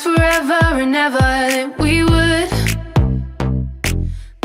last forever and ever, then we would.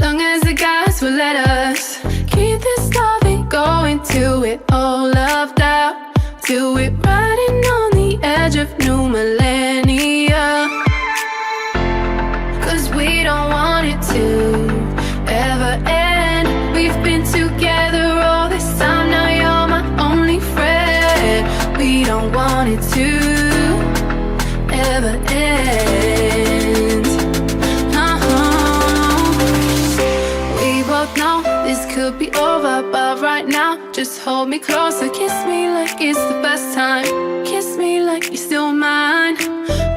Long as the guys will let us keep this loving going till we're all loved out, till we're riding on the edge of new millennia. Cause we don't want it to ever end. We've been together all this time, now you're my only friend. We don't want it to ever end. We both know this could be over, but right now just hold me closer. Kiss me like it's the best time. Kiss me like you're still mine.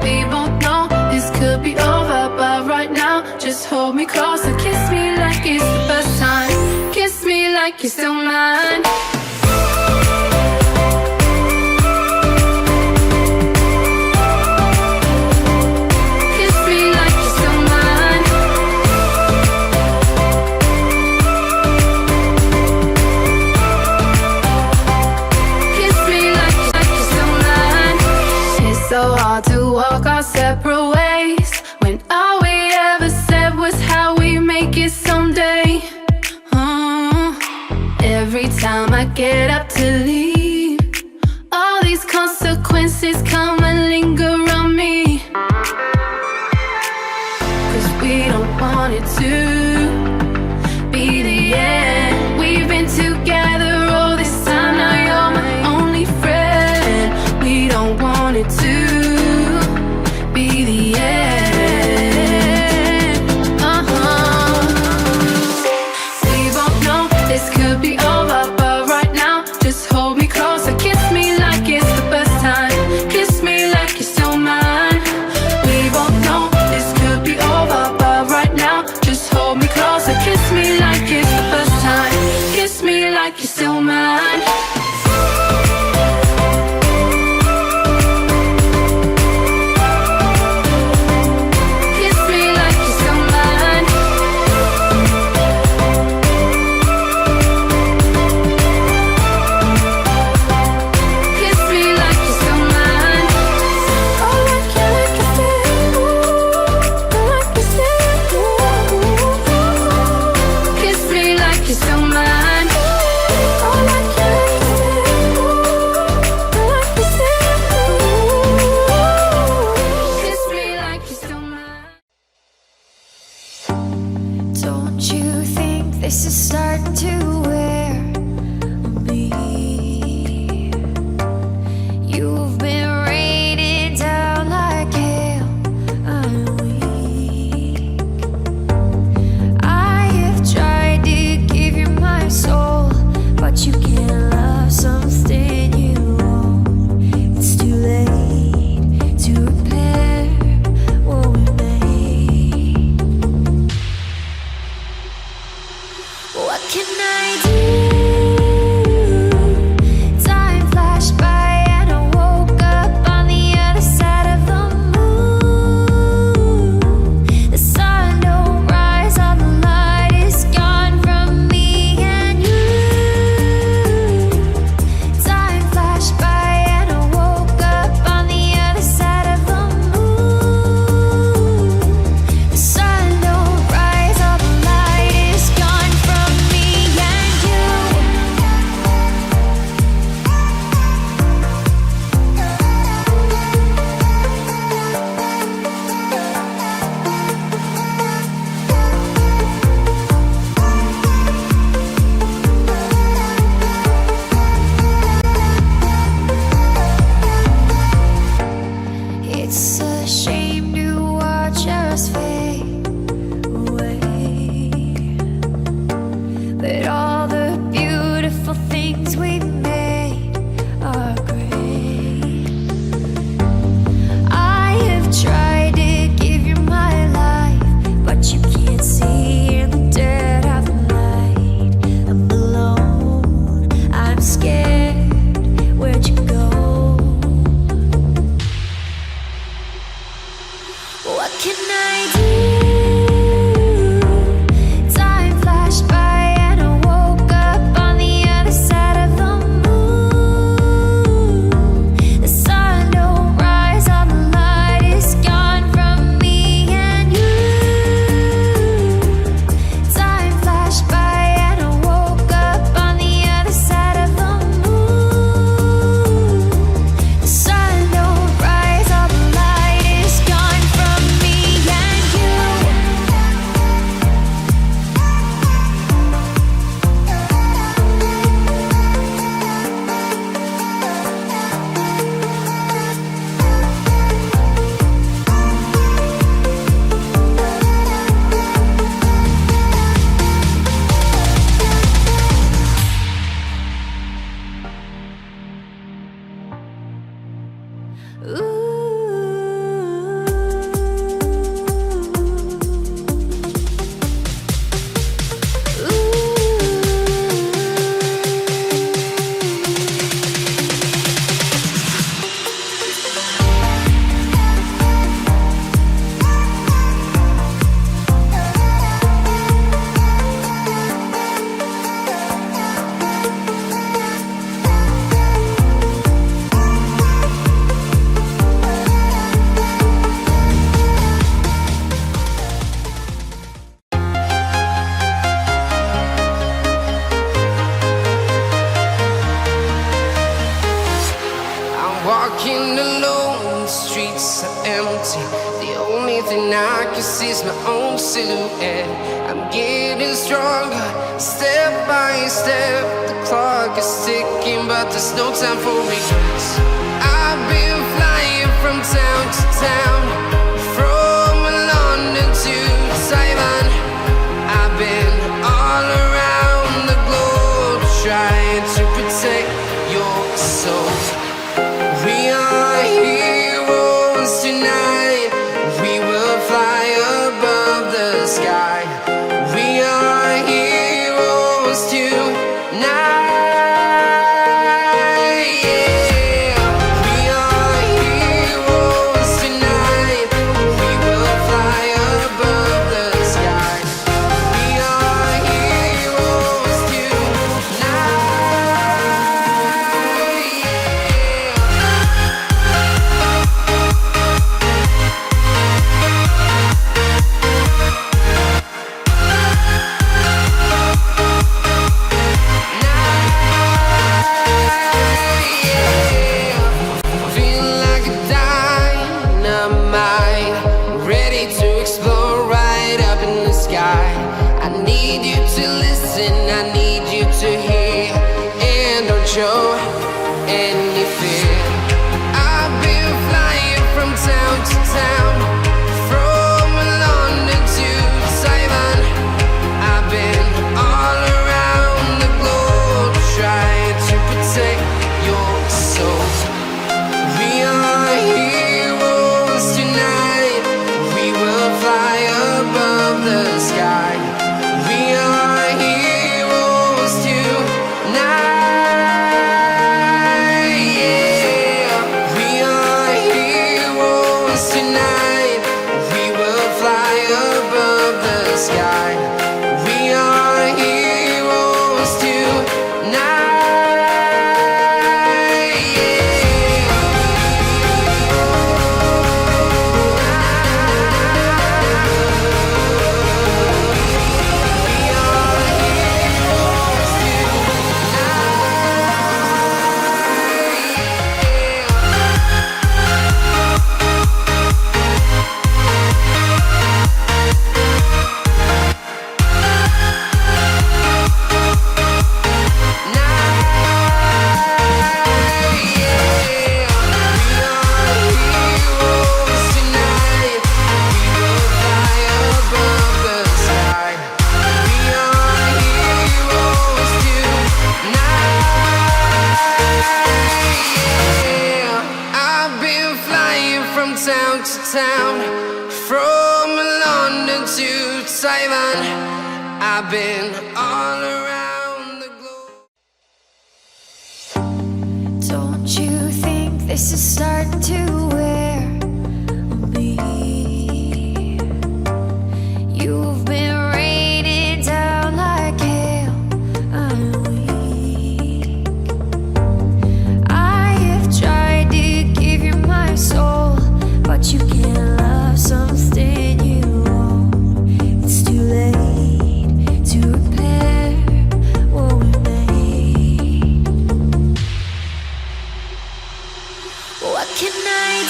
We both know this could be over, but right now just hold me closer. Kiss me like it's the best time. Kiss me like you're still mine. So hard to walk our separate ways when all we ever said was how we make it someday. Every time I get up to leave, all these consequences come and linger on me. Cause we don't want it to be the end. We've been together all this time, now you're my only friend. We don't want it to be the end. We both know this could be over, but right now just hold me closer. Kiss me like it's the best time. Kiss me like you're still mine. We both know this could be over, but right now just hold me closer. Kiss me like it's the best time. Kiss me like you're still mine. This is starting to wear on me. You've been rated down like hell. I'm weak. I have tried to give you my soul, but you can't love something you own. It's too late to repair what we made. What can I sees my own silhouette. I'm getting stronger, step by step. The clock is ticking, but there's no time for regrets. I've been flying from town to town, from London to Taiwan. I've been all around the globe, trying to protect your soul. We are heroes tonight. We will fly above the sky. We are heroes tonight. Show any fear. I've been flying from town to town, from London to Taiwan. I've been all around the globe, trying to protect your soul. We are heroes tonight. We will fly above the sky. We are heroes tonight. Town to town, from London to Taiwan. I've been all around the globe. Don't you think this is starting to wear on me? You've been raining down like hail. I'm weak. I have tried to give you my soul, but you can't love something you own. It's too late to repair what we made. What can I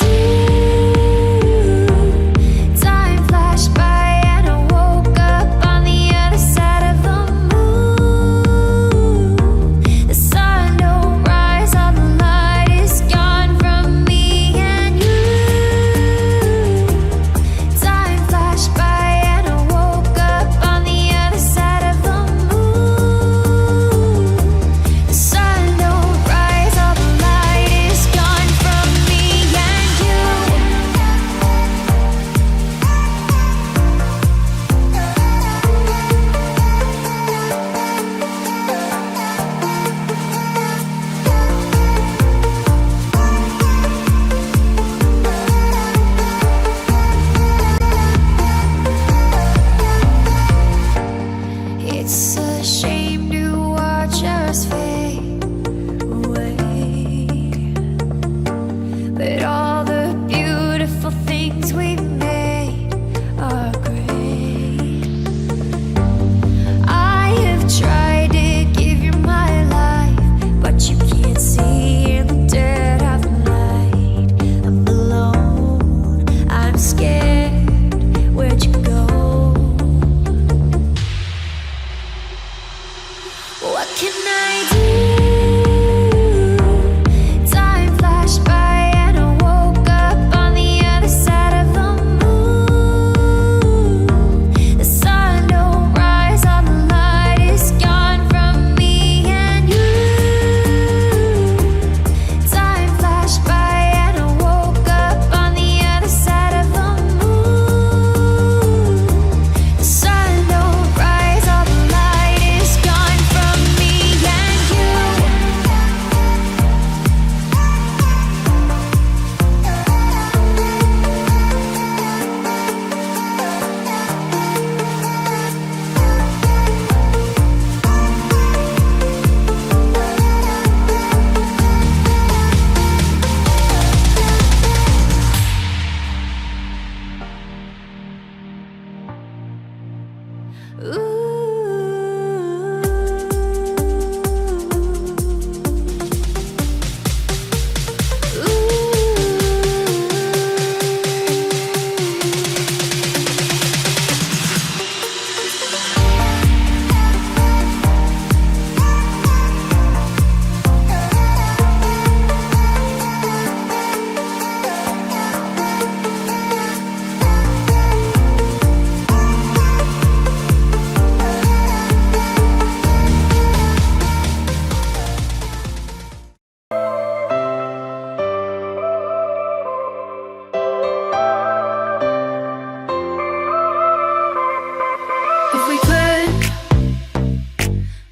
If we could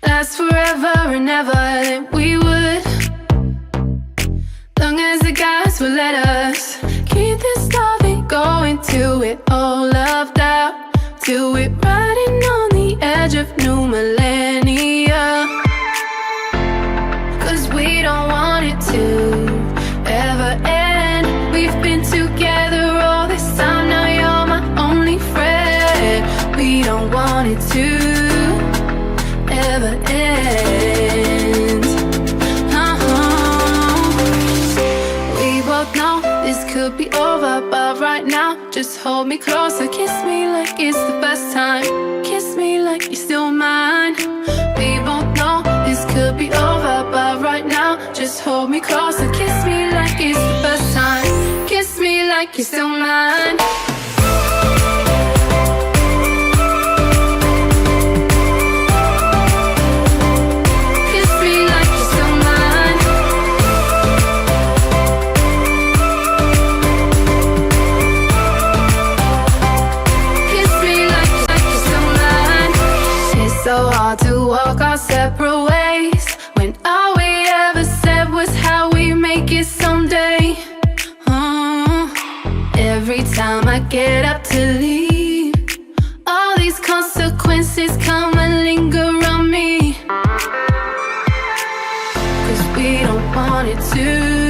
last forever and ever, then we would. Long as the guys will let us keep this loving going till we're all loved out, till we're riding on the edge of new millennia. Cause we don't want it to ever end. We've been together all this time, now you're my only friend. We don't want it to ever end. We both know this could be over, but right now just hold me closer. Kiss me like it's the first time. Kiss me like you're still mine. We both know this could be over, but right now just hold me closer. Kiss me like it's the first time. Kiss me like you're still mine. So hard to walk our separate ways when all we ever said was how we make it someday. Every time I get up to leave, all these consequences come and linger on me. Cause we don't want it to